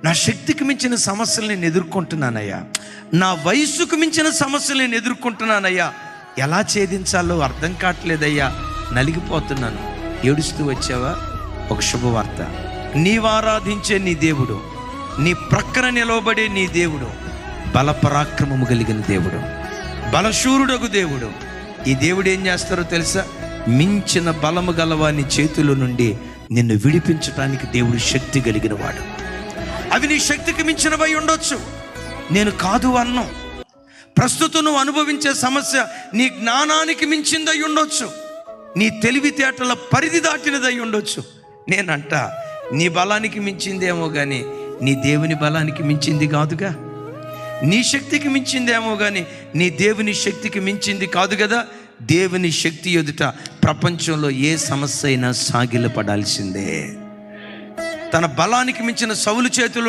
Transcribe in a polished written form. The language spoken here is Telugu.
నా శక్తికి మించిన సమస్యలు నేను ఎదుర్కొంటున్నానయ్యా, నా వయస్సుకు మించిన సమస్యలు నేను ఎదుర్కొంటున్నానయ్యా, ఎలా ఛేదించాలో అర్థం కావట్లేదయ్యా, నలిగిపోతున్నాను. ఏడుస్తూ వచ్చావా? ఒక శుభవార్త. నీవారాధించే నీ దేవుడు, నీ ప్రక్కన నిలవబడే నీ దేవుడు బలపరాక్రమము కలిగిన దేవుడు, బలశూరుడగు దేవుడు. ఈ దేవుడు ఏం చేస్తారో తెలుసా? మించిన బలము గలవాని చేతుల నుండి నిన్ను విడిపించడానికి దేవుడు శక్తి కలిగిన వాడు. అవి నీ శక్తికి మించినవై ఉండొచ్చు, నేను కాదు అన్నాం. ప్రస్తుతం నువ్వు అనుభవించే సమస్య నీ జ్ఞానానికి మించిందై ఉండొచ్చు, నీ తెలివితేటల పరిధి దాటినదై ఉండొచ్చు. నేనంట నీ బలానికి మించిందేమో కానీ నీ దేవుని బలానికి మించింది కాదుగా. నీ శక్తికి మించిందేమో కానీ నీ దేవుని శక్తికి మించింది కాదు కదా. దేవుని శక్తి ఎదుట ప్రపంచంలో ఏ సమస్య అయినా సాగిలపడాల్సిందే. తన బలానికి మించిన సౌలు చేతులు